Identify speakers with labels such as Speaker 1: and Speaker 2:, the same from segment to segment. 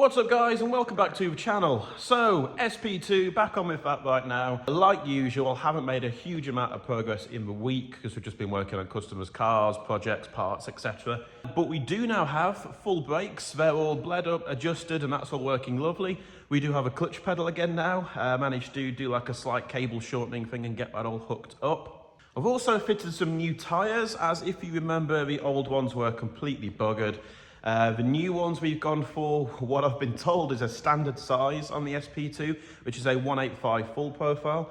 Speaker 1: What's up guys, and welcome back to the channel. So SP2 back on with that right now. Like usual, haven't made a huge amount of progress in the week because we've just been working on customers' cars, projects, parts, etc. But we do now have full brakes. They're all bled up, adjusted, and that's all working lovely. We do have a clutch pedal again now. Managed to do like a slight cable shortening thing and get that all hooked up. I've also fitted some new tyres, as if you remember, the old ones were completely buggered. The new ones we've gone for, what I've been told, is a standard size on the SP2, which is a 185 full profile.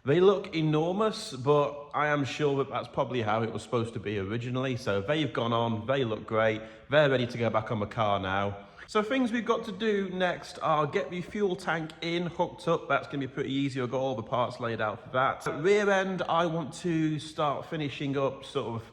Speaker 1: They look enormous, but I am sure that that's probably how it was supposed to be originally. So they've gone on, they look great, they're ready to go back on the car now. So things we've got to do next are get the fuel tank in, hooked up. That's going to be pretty easy. I've got all the parts laid out for that. At rear end, I want to start finishing up sort of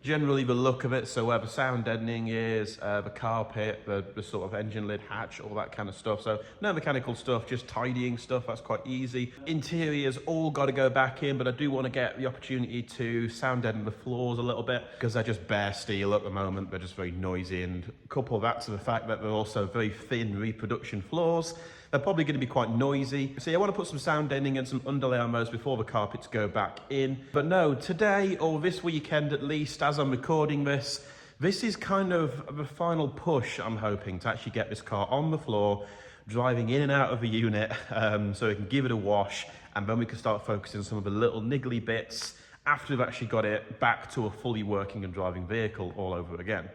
Speaker 1: generally the look of it, so where the sound deadening is, the carpet, the sort of engine lid hatch, all that kind of stuff. So no mechanical stuff, just tidying stuff, that's quite easy. Interior's all got to go back in, but I do want to get the opportunity to sound deaden the floors a little bit because they're just bare steel at the moment. They're just very noisy, and couple that to the fact that they're also very thin reproduction floors. They're probably going to be quite noisy. So yeah, I want to put some sound deadening and some underlay on those before the carpets go back in. But no, today, or this weekend at least, as I'm recording this, this is kind of the final push, I'm hoping, to actually get this car on the floor, driving in and out of the unit, so we can give it a wash, and then we can start focusing on some of the little niggly bits after we've actually got it back to a fully working and driving vehicle all over again.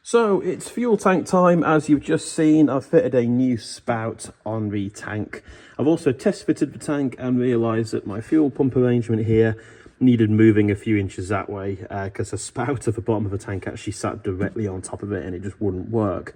Speaker 1: So it's fuel tank time. As you've just seen, I've fitted a new spout on the tank. I've also test fitted the tank and realised that my fuel pump arrangement here needed moving a few inches that way because the spout at the bottom of the tank actually sat directly on top of it and it just wouldn't work.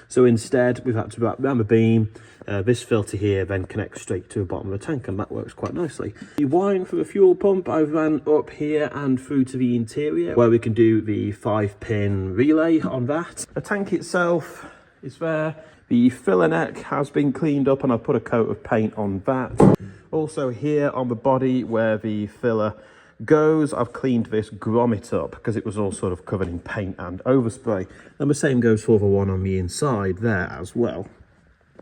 Speaker 1: So instead we've had to wrap around the beam. This filter here then connects straight to the bottom of the tank, and that works quite nicely. The wiring for the fuel pump I ran up here and through to the interior where we can do the 5-pin relay on that. The tank itself is there. The filler neck has been cleaned up and I've put a coat of paint on that. Also here on the body where the filler goes, I've cleaned this grommet up because it was all sort of covered in paint and overspray, and the same goes for the one on the inside there as well.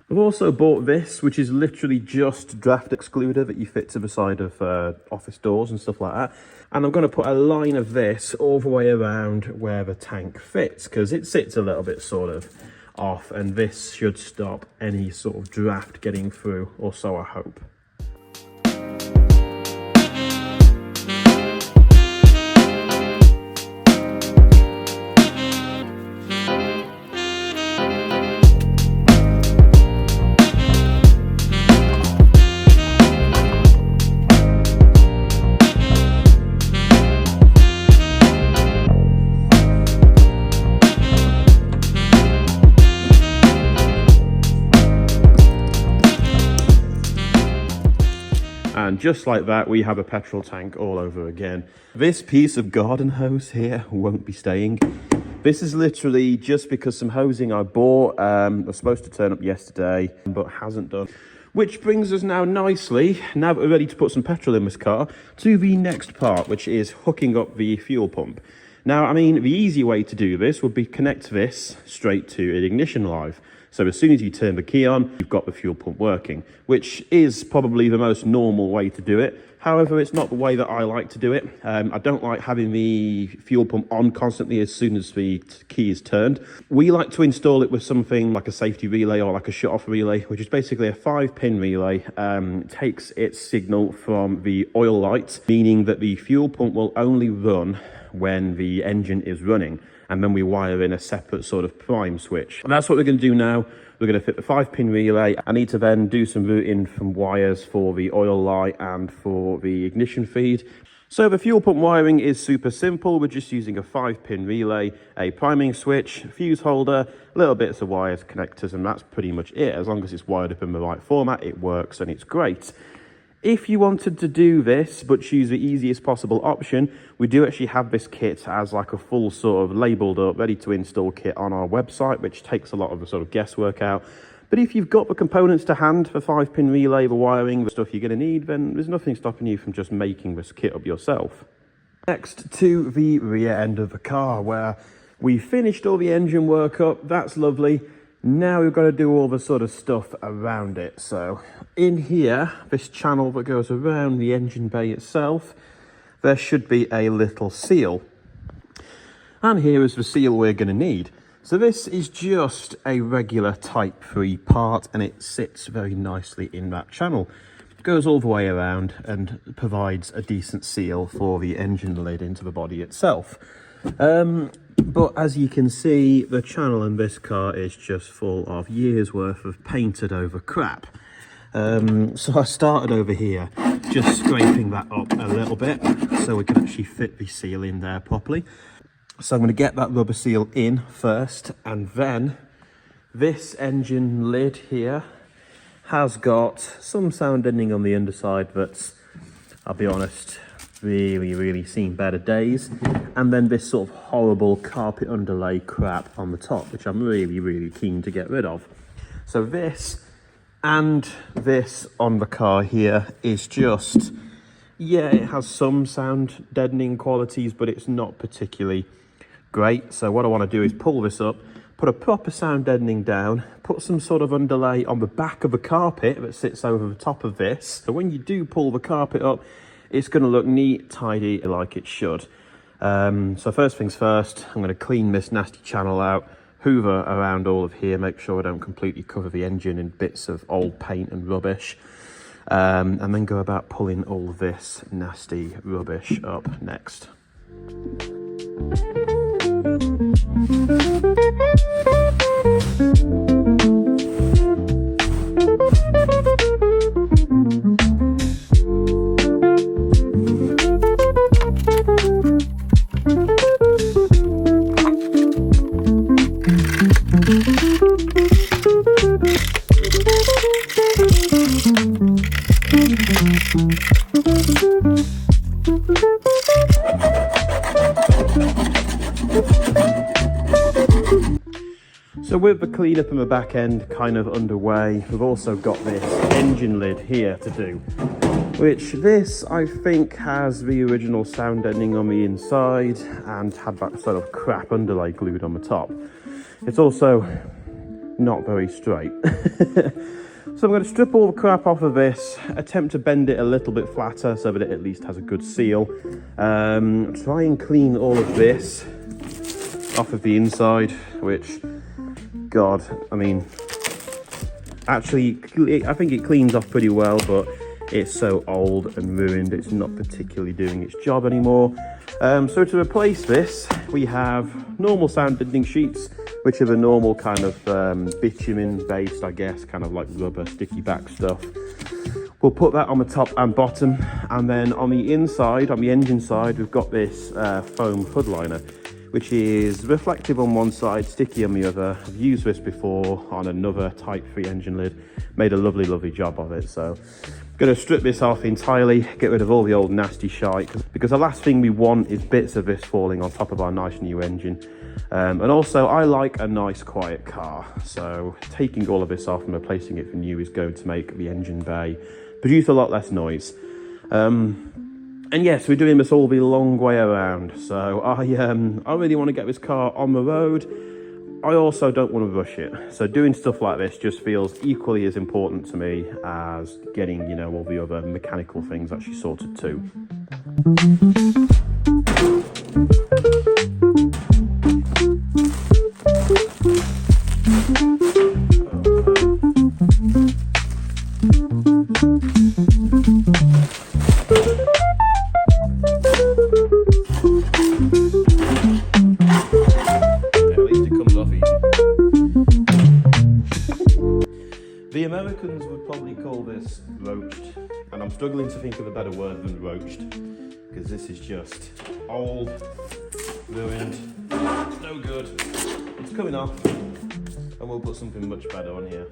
Speaker 1: I've also bought this, which is literally just draft excluder that you fit to the side of office doors and stuff like that, and I'm going to put a line of this all the way around where the tank fits because it sits a little bit sort of off, and this should stop any sort of draft getting through, or so I hope. And just like that, we have a petrol tank all over again. This piece of garden hose here won't be staying. This is literally just because some hosing I bought was supposed to turn up yesterday, but hasn't done. Which brings us now nicely, now that we're ready to put some petrol in this car, to the next part, which is hooking up the fuel pump. Now, I mean, the easy way to do this would be connect this straight to an ignition live. So as soon as you turn the key on, you've got the fuel pump working, which is probably the most normal way to do it. However, it's not the way that I like to do it. I don't like having the fuel pump on constantly as soon as the key is turned. We like to install it with something like a safety relay or like a shut-off relay, which is basically a 5-pin relay. Takes its signal from the oil light, meaning that the fuel pump will only run when the engine is running, and then we wire in a separate sort of prime switch. And that's what we're going to do now. We're going to fit the 5-pin relay. I need to then do some routing from wires for the oil light and for the ignition feed. So the fuel pump wiring is super simple. We're just using a 5-pin relay, a priming switch, fuse holder, little bits of wires, connectors, and that's pretty much it. As long as it's wired up in the right format, it works and it's great. If you wanted to do this, but choose the easiest possible option, we do actually have this kit as like a full sort of labelled up, ready to install kit on our website, which takes a lot of the sort of guesswork out. But if you've got the components to hand for 5-pin relay, the wiring, the stuff you're going to need, then there's nothing stopping you from just making this kit up yourself. Next to the rear end of the car, where we finished all the engine work up. That's lovely. Now we've got to do all the sort of stuff around it. So in here, this channel that goes around the engine bay itself, there should be a little seal. And here is the seal we're going to need. So this is just a regular Type 3 part, and it sits very nicely in that channel. It goes all the way around and provides a decent seal for the engine lid into the body itself. But as you can see, the channel in this car is just full of years worth of painted over crap. So I started over here, just scraping that up a little bit so we can actually fit the seal in there properly. So I'm going to get that rubber seal in first, and then this engine lid here has got some sound deadening on the underside that's, I'll be honest, really seen better days. And then this sort of horrible carpet underlay crap on the top, which I'm really keen to get rid of. So this and this on the car here is just, yeah, it has some sound deadening qualities, but it's not particularly great. So what I want to do is pull this up, put a proper sound deadening down, put some sort of underlay on the back of the carpet that sits over the top of this. So when you do pull the carpet up, it's going to look neat, tidy, like it should. So first things first, I'm going to clean this nasty channel out, hoover around all of here, make sure I don't completely cover the engine in bits of old paint and rubbish, and then go about pulling all this nasty rubbish up next. So with the cleanup in the back end kind of underway, we've also got this engine lid here to do, which this I think has the original sound deadening on the inside and had that sort of crap underlay glued on the top. It's also not very straight. So I'm going to strip all the crap off of this, attempt to bend it a little bit flatter so that it at least has a good seal. Try and clean all of this off of the inside, which, God, I mean, actually, I think it cleans off pretty well, but it's so old and ruined, it's not particularly doing its job anymore. So to replace this, we have normal sound deadening sheets, which are the normal kind of bitumen based, I guess, kind of like rubber sticky back stuff. We'll put that on the top and bottom, and then on the inside, on the engine side, we've got this foam hood liner, which is reflective on one side, sticky on the other. I've used this before on another Type 3 engine lid, made a lovely job of it. So I'm going to strip this off entirely, get rid of all the old nasty shite, because the last thing we want is bits of this falling on top of our nice new engine. And also, I like a nice quiet car, so taking all of this off and replacing it for new is going to make the engine bay produce a lot less noise. And yes, we're doing this all the long way around, so I really want to get this car on the road. I also don't want to rush it, so doing stuff like this just feels equally as important to me as getting, you know, all the other mechanical things actually sorted too. The Americans would probably call this roached, and I'm struggling to think of a better word than roached, because this is just old, ruined, it's no good. It's coming off, and we'll put something much better on here.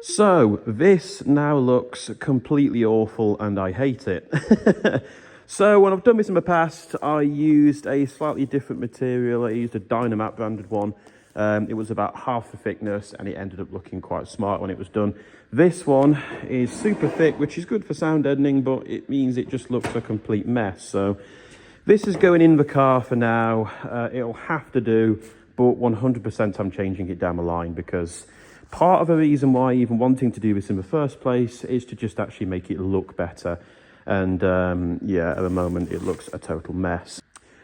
Speaker 1: So this now looks completely awful and I hate it. So when I've done this in the past, I used a slightly different material. I used a Dynamat branded one. It was about half the thickness and it ended up looking quite smart when it was done. This one is super thick, which is good for sound deadening, but it means it just looks a complete mess. So this is going in the car for now. It'll have to do, but 100% I'm changing it down the line, because part of the reason why even wanting to do this in the first place is to just actually make it look better. And yeah, at the moment it looks a total mess.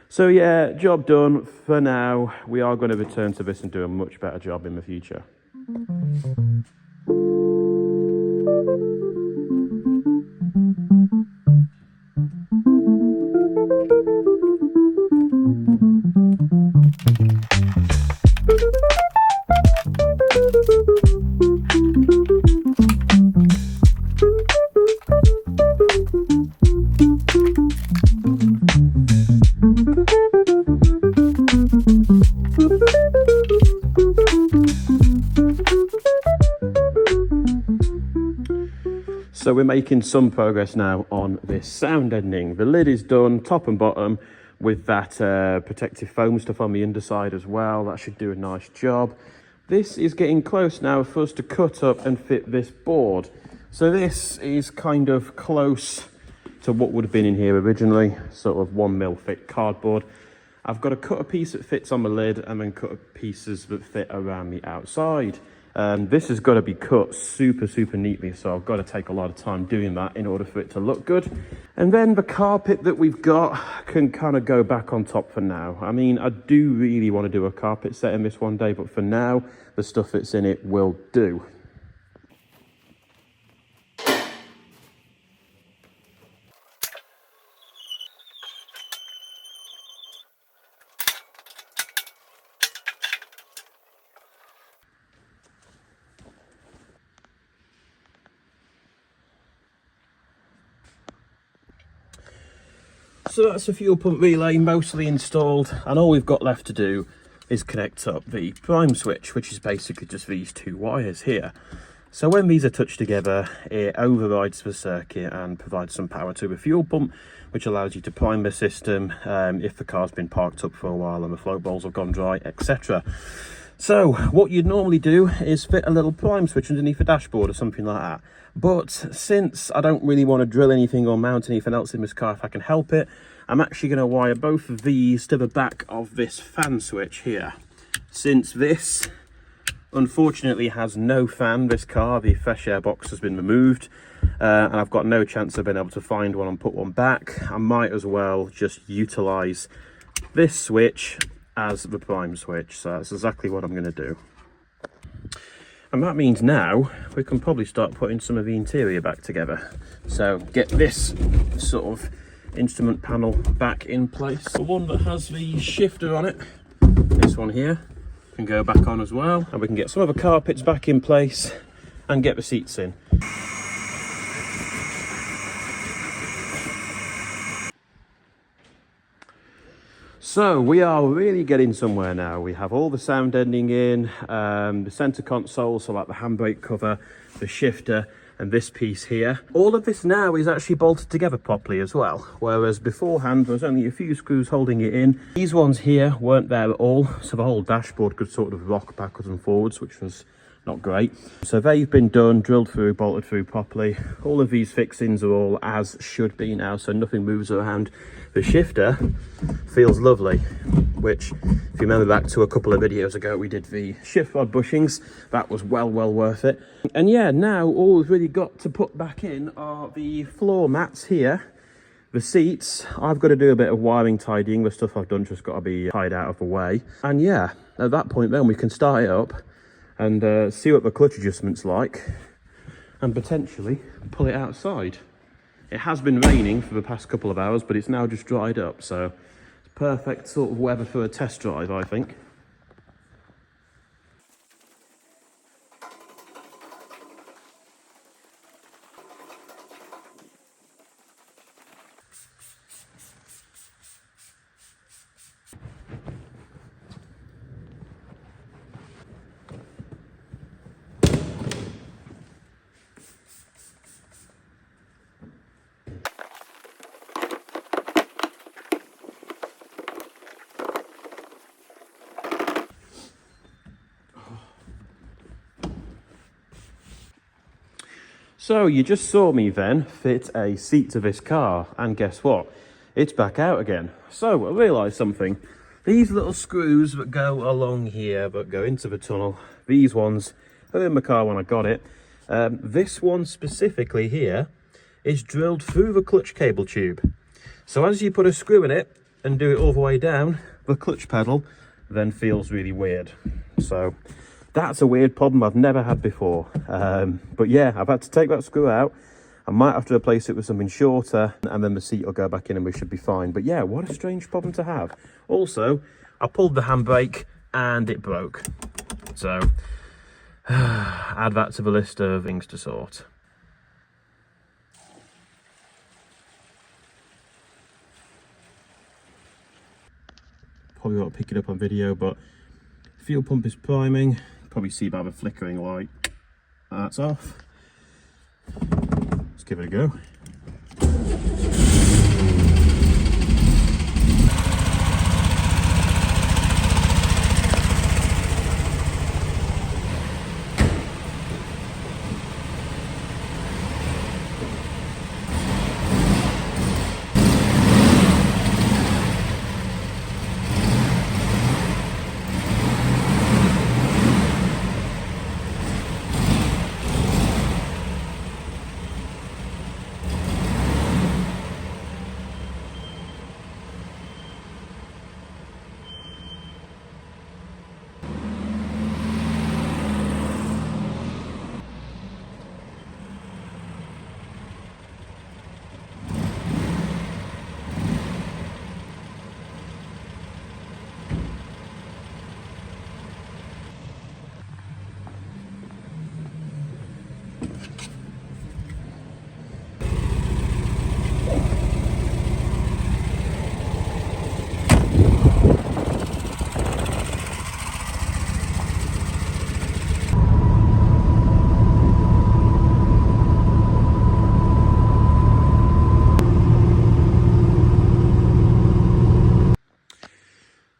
Speaker 1: So yeah, job done for now. We are going to return to this and do a much better job in the future. So we're making some progress now on this sound deadening. The lid is done, top and bottom, with that protective foam stuff on the underside as well. That should do a nice job. This is getting close now for us to cut up and fit this board. So this is kind of close to what would have been in here originally, sort of 1mm thick cardboard. I've got to cut a piece that fits on the lid and then cut pieces that fit around the outside. This has got to be cut super neatly, so I've got to take a lot of time doing that in order for it to look good. And then the carpet that we've got can kind of go back on top for now. I mean, I do really want to do a carpet set in this one day, but for now, the stuff that's in it will do. So that's the fuel pump relay mostly installed, and all we've got left to do is connect up the prime switch, which is basically just these two wires here. So when these are touched together, it overrides the circuit and provides some power to the fuel pump, which allows you to prime the system if the car's been parked up for a while and the float bowls have gone dry, etc. So what you'd normally do is fit a little prime switch underneath the dashboard or something like that. But since I don't really want to drill anything or mount anything else in this car if I can help it, I'm actually going to wire both of these to the back of this fan switch here. Since this unfortunately has no fan, this car. The fresh air box has been removed, and I've got no chance of being able to find one and put one back. I might as well just utilize this switch as the prime switch, so that's exactly what I'm going to do. And that means now we can probably start putting some of the interior back together. So get this sort of instrument panel back in place. The one that has the shifter on it, this one here, can go back on as well. And we can get some of the carpets back in place and get the seats in. So we are really getting somewhere now. We have all the sound ending in, the center console, so like the handbrake cover, the shifter, and this piece here. All of this now is actually bolted together properly as well, whereas beforehand there was only a few screws holding it in. These ones here weren't there at all, so the whole dashboard could sort of rock backwards and forwards, which was not great. So they've been done, drilled through, bolted through properly. All of these fixings are all as should be now, so nothing moves around. The shifter feels lovely, which, if you remember back to a couple of videos ago, we did the shift rod bushings. That was well worth it. And yeah, now all we've really got to put back in are the floor mats here, the seats. I've got to do a bit of wiring tidying. The stuff I've done just got to be tied out of the way. And yeah, at that point then we can start it up and see what the clutch adjustment's like and potentially pull it outside. It has been raining for the past couple of hours, but it's now just dried up, so it's perfect sort of weather for a test drive, I think. So you just saw me then fit a seat to this car, and guess what? It's back out again. So I realised something. These little screws that go along here, that go into the tunnel, these ones are in the car when I got it. This one specifically here is drilled through the clutch cable tube. So as you put a screw in it and do it all the way down, the clutch pedal then feels really weird. So that's a weird problem I've never had before. But yeah, I've had to take that screw out. I might have to replace it with something shorter, and then the seat will go back in and we should be fine. But yeah, what a strange problem to have. Also, I pulled the handbrake and it broke. So add that to the list of things to sort. Probably won't pick it up on video, but fuel pump is priming. Probably see by the flickering light that's off. Let's give it a go.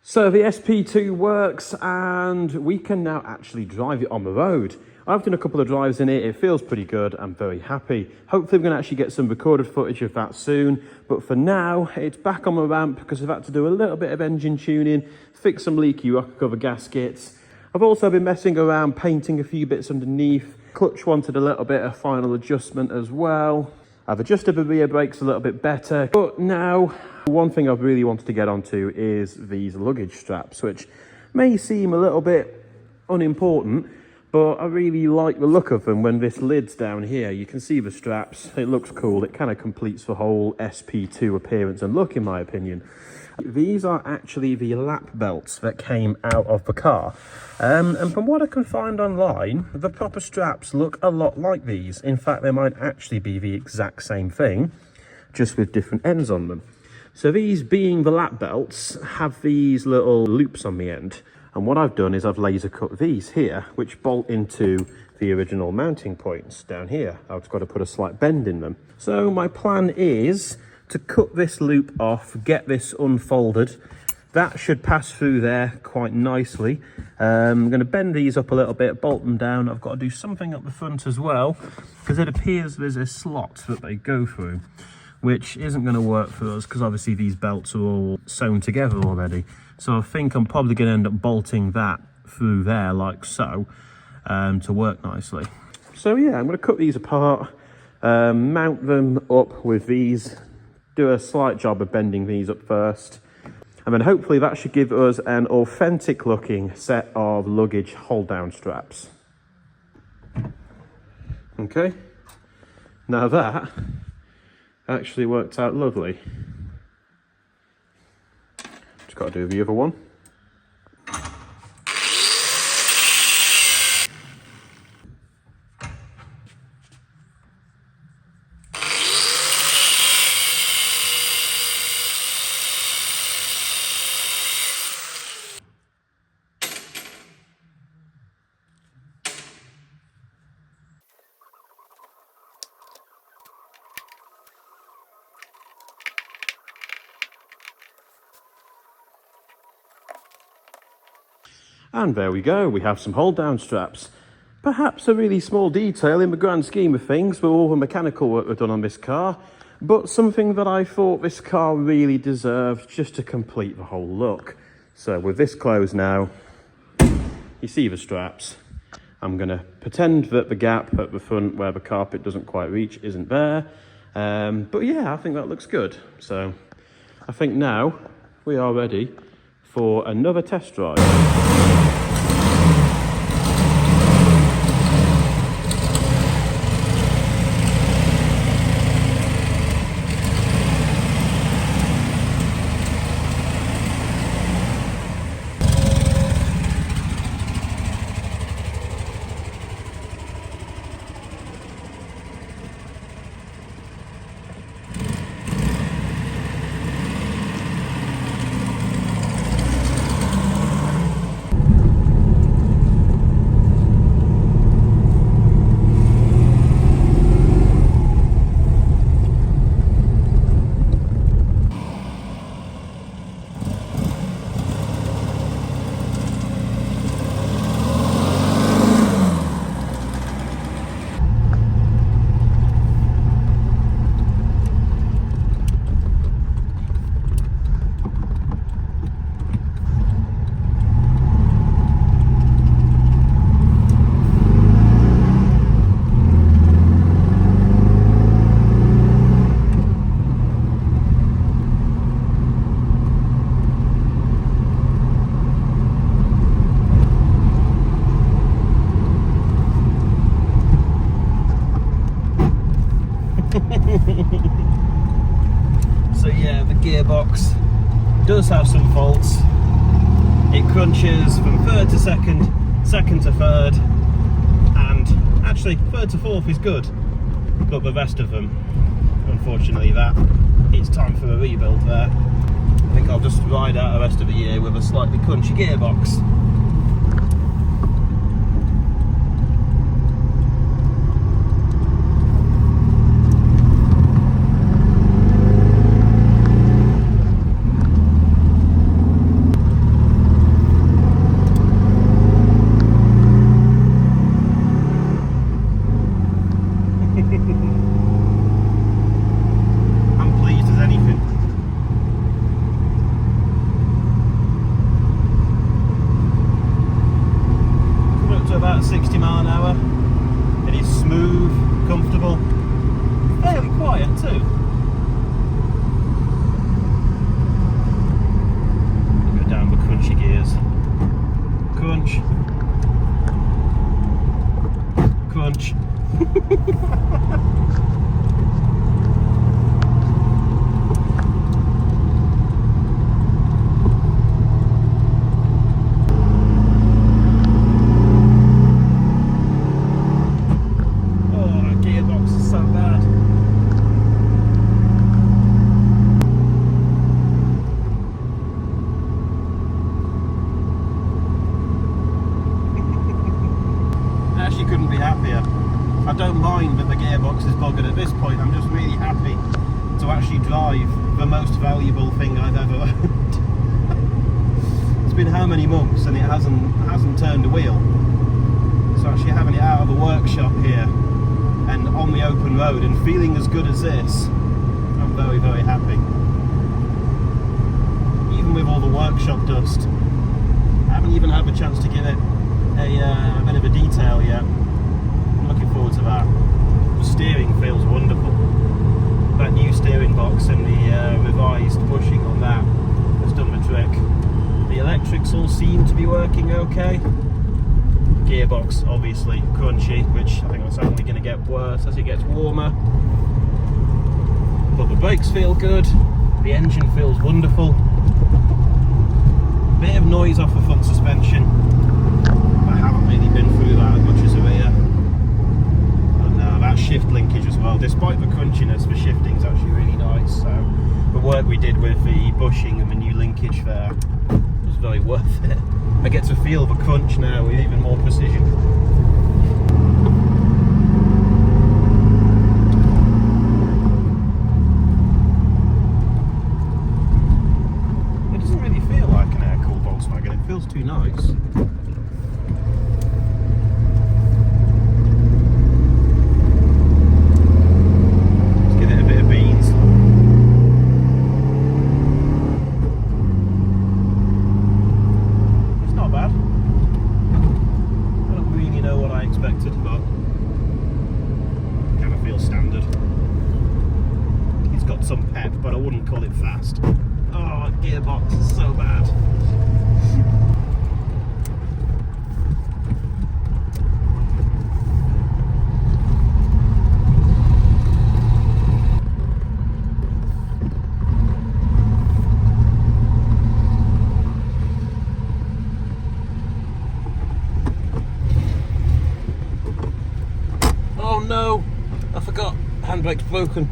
Speaker 1: So the SP2 works and we can now actually drive it on the road. I've done a couple of drives in it, it feels pretty good, I'm very happy. Hopefully we're going to actually get some recorded footage of that soon, but for now it's back on the ramp because I've had to do a little bit of engine tuning, fix some leaky rocker cover gaskets. I've also been messing around painting a few bits underneath. Clutch wanted a little bit of final adjustment as well. I've adjusted the rear brakes a little bit better, but now one thing I've really wanted to get onto is these luggage straps, which may seem a little bit unimportant, but I really like the look of them. When this lid's down here, you can see the straps. It looks cool. It kind of completes the whole SP2 appearance and look, in my opinion. These are actually the lap belts that came out of the car. And from what I can find online, the proper straps look a lot like these. In fact, they might actually be the exact same thing, just with different ends on them. So these, being the lap belts, have these little loops on the end. And what I've done is I've laser cut these here, which bolt into the original mounting points down here. I've just got to put a slight bend in them. So my plan is to cut this loop off, get this unfolded. That should pass through there quite nicely. I'm going to bend these up a little bit, bolt them down. I've got to do something up the front as well, because it appears there's a slot that they go through, which isn't going to work for us because obviously these belts are all sewn together already. So I think I'm probably going to end up bolting that through there like so, to work nicely. So yeah, I'm going to cut these apart, mount them up with these, do a slight job of bending these up first, and then hopefully that should give us an authentic looking set of luggage hold down straps. Okay, now that actually worked out lovely. Just got to do the other one. And there we go, we have some hold down straps. Perhaps a really small detail in the grand scheme of things with all the mechanical work we've done on this car, but something that I thought this car really deserved just to complete the whole look. So with this closed now, you see the straps. I'm going to pretend that the gap at the front where the carpet doesn't quite reach isn't there. But yeah, I think that looks good. So I think now we are ready for another test drive. So yeah, the gearbox does have some faults. It crunches from third to second, second to third, and actually third to fourth is good, but the rest of them, unfortunately, it's time for a rebuild there. I think I'll just ride out the rest of the year with a slightly crunchy gearbox. I'm pleased as anything. don't mind that the gearbox is buggered at this point. I'm just really happy to actually drive the most valuable thing I've ever owned. It's been how many months and it hasn't turned a wheel. So actually having it out of the workshop here and on the open road and feeling as good as this, I'm very, very happy. Even with all the workshop dust, I haven't even had the chance to give it a bit of a detail yet. I'm looking forward to that. The steering feels wonderful. That new steering box and the revised bushing on that has done the trick. The electrics all seem to be working okay. Gearbox obviously crunchy, which I think that's only going to get worse as it gets warmer. But the brakes feel good, the engine feels wonderful. Bit of noise off the front suspension. I haven't really been through that as much as the rear. And that shift linkage as well, despite the crunchiness, the shifting's actually really nice. So the work we did with the bushing and the new linkage there was very worth it. I get to feel the crunch now with even more precision. It doesn't really feel like an Aircooled Volkswagen, it feels too nice. Let's give it a bit of beans. Expected, but kind of feels standard. It's got some pep, but I wouldn't call it fast. Oh, gearbox is so bad. No, I forgot, handbrake's broken.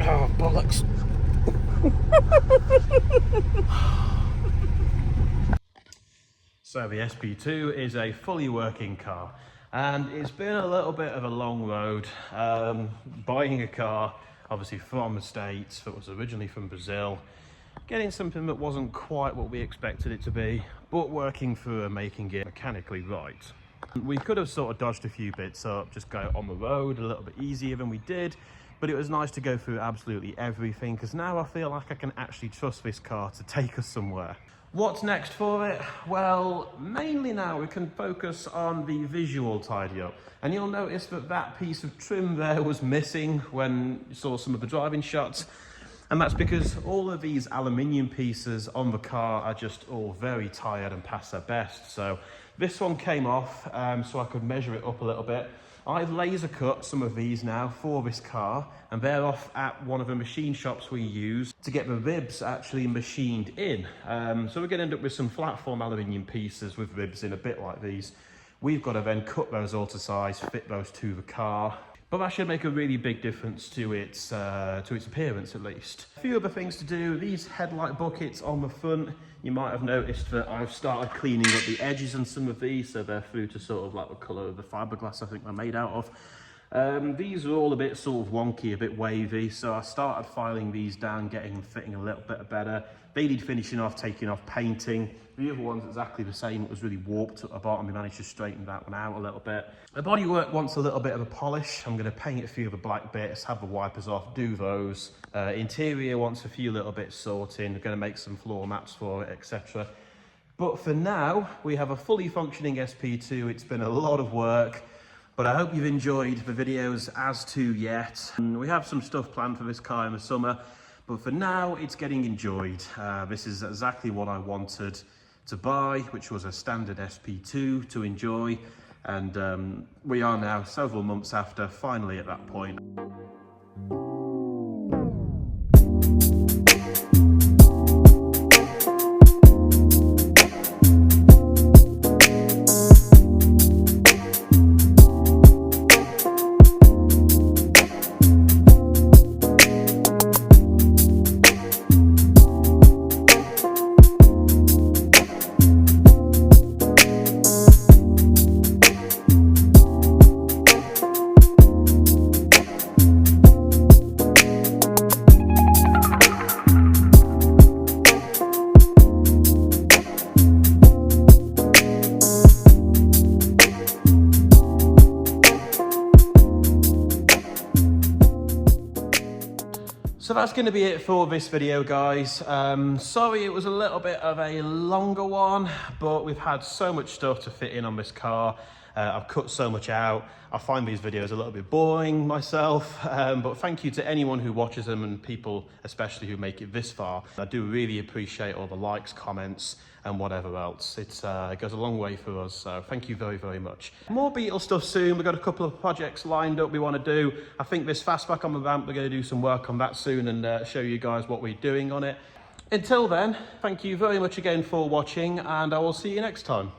Speaker 1: Oh, bollocks. So the SP2 is a fully working car, and it's been a little bit of a long road. Buying a car, obviously from the States, that was originally from Brazil, getting something that wasn't quite what we expected it to be, but working through and making it mechanically right. We could have sort of dodged a few bits up, just go on the road a little bit easier than we did, but it was nice to go through absolutely everything, because now I feel like I can actually trust this car to take us somewhere. What's next for it? Well, mainly now we can focus on the visual tidy up, and you'll notice that that piece of trim there was missing when you saw some of the driving shots. And that's because all of these aluminium pieces on the car are just all very tired and past their best. So this one came off so I could measure it up a little bit. I've laser cut some of these now for this car, and they're off at one of the machine shops we use to get the ribs actually machined in. So we're going to end up with some flat form aluminium pieces with ribs in a bit like these. We've got to then cut those all to size, fit those to the car. But that should make a really big difference to its appearance, at least. A few other things to do. These headlight buckets on the front, you might have noticed that I've started cleaning up the edges on some of these, so they're through to sort of like the colour of the fiberglass I think they're made out of. These are all a bit sort of wonky, a bit wavy, so I started filing these down, getting them fitting a little bit better. They need finishing off, taking off painting. The other one's exactly the same, it was really warped at the bottom. We managed to straighten that one out a little bit. The bodywork wants a little bit of a polish. I'm going to paint a few of the black bits, have the wipers off, do those. Interior wants a few little bits sorting. We're going to make some floor mats for it, etc. But for now, we have a fully functioning SP2. It's been a lot of work, but I hope you've enjoyed the videos as to yet. And we have some stuff planned for this car in the summer, but for now, it's getting enjoyed. This is exactly what I wanted to buy, which was a standard SP2 to enjoy, and we are now several months after, finally at that point. So that's going to be it for this video, guys. Sorry it was a little bit of a longer one, but we've had so much stuff to fit in on this car. I've cut so much out. I find these videos a little bit boring myself, but thank you to anyone who watches them and people especially who make it this far. I do really appreciate all the likes, comments and whatever else. It goes a long way for us, so thank you very, very much. More Beetle stuff soon. We've got a couple of projects lined up we want to do. I think this fastback on the ramp, we're going to do some work on that soon and show you guys what we're doing on it. Until then, thank you very much again for watching, and I will see you next time.